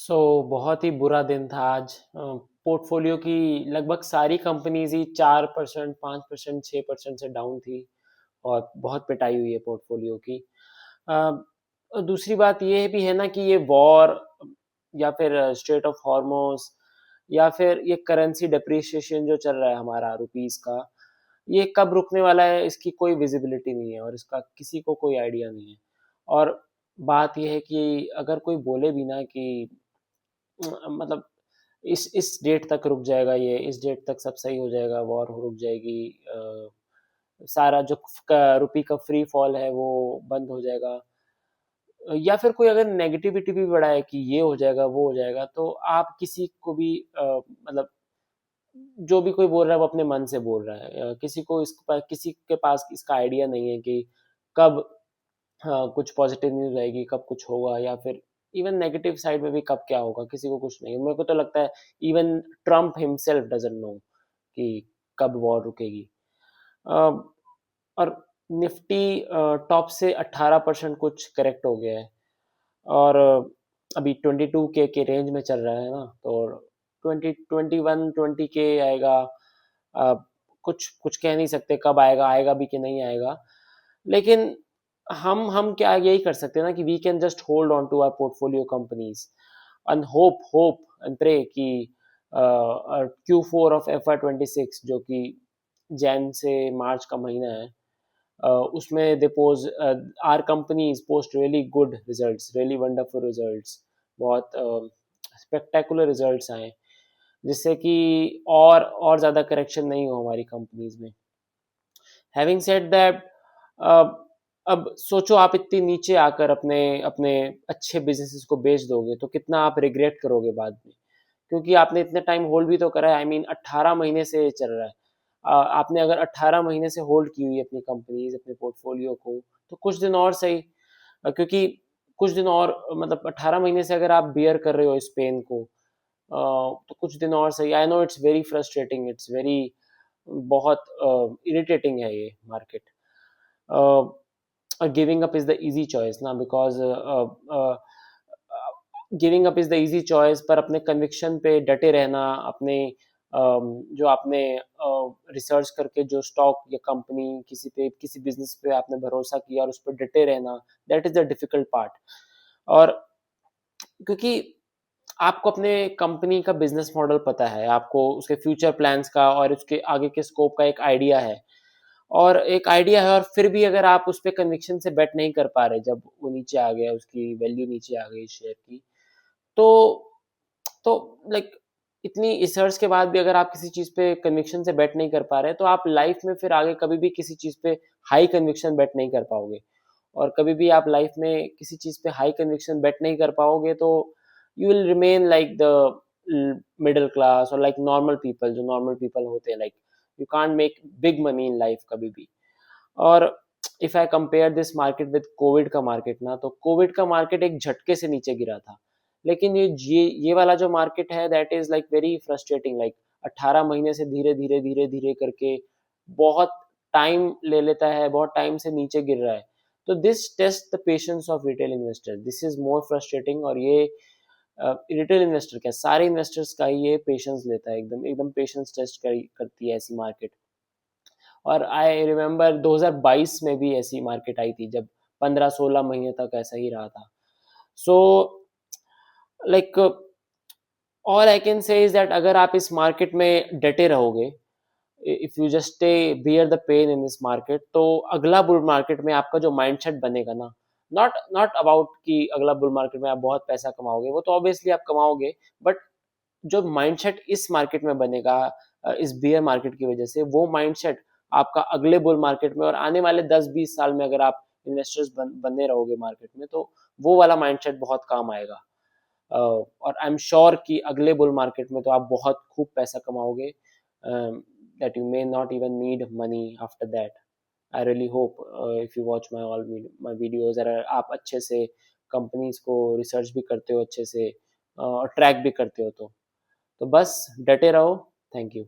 बहुत ही बुरा दिन था आज। पोर्टफोलियो की लगभग सारी कंपनीज ही 4%, 5%, 6% से डाउन थी और बहुत पिटाई हुई है पोर्टफोलियो की। दूसरी बात ये भी है ना कि ये वॉर या फिर स्ट्रेट ऑफ हॉर्मोज या फिर ये करेंसी डेप्रिसिएशन जो चल रहा है हमारा रुपीस का, ये कब रुकने वाला है इसकी कोई विजिबिलिटी नहीं है और इसका किसी को कोई आइडिया नहीं है। और बात यह है कि अगर कोई बोले भी ना कि मतलब इस डेट तक रुक जाएगा, ये इस डेट तक सब सही हो जाएगा, वॉर रुक जाएगी, सारा जो रुपी का फ्री फॉल है वो बंद हो जाएगा, या फिर कोई अगर नेगेटिविटी भी बढ़ाए कि ये हो जाएगा वो हो जाएगा, तो आप किसी को भी मतलब जो भी कोई बोल रहा है वो अपने मन से बोल रहा है। किसी के पास इसका आइडिया नहीं है कि कब हाँ, कुछ पॉजिटिव न्यूज़ आएगी, कब कुछ होगा, या फिर इवन नेगेटिव साइड में भी कब क्या होगा, किसी को कुछ नहीं है। मेरे को तो लगता है even Trump himself doesn't know कि कब वॉर रुकेगी। अ, और निफ्टी टॉप से 18% कुछ करेक्ट हो गया है और अभी 22 के रेंज में चल रहा है ना, तो 20, 21, 20 के आएगा। अ, कुछ कुछ कह नहीं सकते कब आएगा, आएगा भी कि नहीं आएगा। लेकिन हम क्या यही कर सकते हैं ना कि we can just hold on to our portfolio companies and hope hope and pray कि Q4 ऑफ FY26 जो कि जैन से मार्च का महीना है, उसमें they pose are companies post really good results, really wonderful results, बहुत स्पेक्टेकुलर रिजल्ट्स आए, जिससे कि और ज़्यादा करेक्शन नहीं हो हमारी कंपनीज में। हैविंग सेड दैट, अब सोचो आप इतनी नीचे आकर अपने अपने अच्छे बिजनेसेस को बेच दोगे तो कितना आप रिग्रेट करोगे बाद में, क्योंकि आपने इतने टाइम होल्ड भी तो करा है। आई मीन 18 महीने से चल रहा है। आपने अगर 18 महीने से होल्ड की हुई है अपनी कंपनीज, अपने पोर्टफोलियो को, तो कुछ दिन और सही। क्योंकि कुछ दिन और मतलब 18 महीने से अगर आप बियर कर रहे हो इस पेन को, तो कुछ दिन और सही। I know it's very frustrating, it's very बहुत इरिटेटिंग है ये market. Giving up is the easy choice ना, because giving up is the easy choice, पर अपने कन्विक्शन पे डटे रहना, अपने जो आपने रिसर्च करके जो स्टॉक या कंपनी किसी बिजनेस पे आपने भरोसा किया और उस पर डटे रहना, that is the difficult part. और क्योंकि आपको अपने कंपनी का बिजनेस मॉडल पता है, आपको उसके फ्यूचर प्लान्स का और उसके आगे के स्कोप का एक आइडिया है, और फिर भी अगर आप उस पर कन्विक्शन से बेट नहीं कर पा रहे, जब वो नीचे आ गया, उसकी वैल्यू नीचे आ गई शेयर की, तो तो लाइक इतनी रिसर्च के बाद भी अगर आप किसी चीज पे कन्विक्शन से बेट नहीं कर पा रहे, तो आप लाइफ में फिर आगे कभी भी किसी चीज पे हाई कन्विक्शन बेट नहीं कर पाओगे। और कभी भी आप लाइफ में किसी चीज पे हाई कन्विक्शन बेट नहीं कर पाओगे, तो you will remain like the middle class और लाइक नॉर्मल पीपल, जो नॉर्मल पीपल होते हैं, like you can't make big money in life कभी भी। और if I compare this market with Covid का मार्केट ना, तो कोविड का मार्केट एक झटके से नीचे गिरा था, लेकिन ये वाला जो मार्केट है that is like very frustrating. Like 18 महीने से धीरे धीरे धीरे धीरे करके बहुत टाइम ले लेता है, बहुत टाइम से नीचे गिर रहा है। तो this test the patience of retail investor, this is more frustrating. और ये रिटेल इन्वेस्टर क्या, सारे इन्वेस्टर्स का ही ये पेशेंस लेता है, एकदम एकदम पेशेंस टेस्ट करती है ऐसी मार्केट। और आई रिमेम्बर 2022 में भी ऐसी मार्केट आई थी, जब 15-16 महीने तक ऐसा ही रहा था। So like all I can say is that अगर आप इस मार्केट में डटे रहोगे, if you just stay bear the pain in this market, तो अगला बुल मार्केट में आपका जो माइंडसेट बनेगा ना, नॉट नॉट अबाउट कि अगला बुल मार्केट में आप बहुत पैसा कमाओगे, वो तो ऑब्वियसली आप कमाओगे, बट जो माइंडसेट इस मार्केट में बनेगा, इस बियर मार्केट की वजह से, वो माइंडसेट आपका अगले बुल मार्केट में और आने वाले 10-20 साल में अगर आप इन्वेस्टर्स बने रहोगे मार्केट में, तो वो वाला माइंडसेट बहुत काम आएगा। और आई एम श्योर कि अगले बुल मार्केट में तो आप बहुत खूब पैसा कमाओगे, that you may not even need money after that. I really hope if you watch my videos, अगर आप अच्छे से कंपनीज को रिसर्च भी करते हो अच्छे से और ट्रैक भी करते हो, तो बस डटे रहो। Thank you.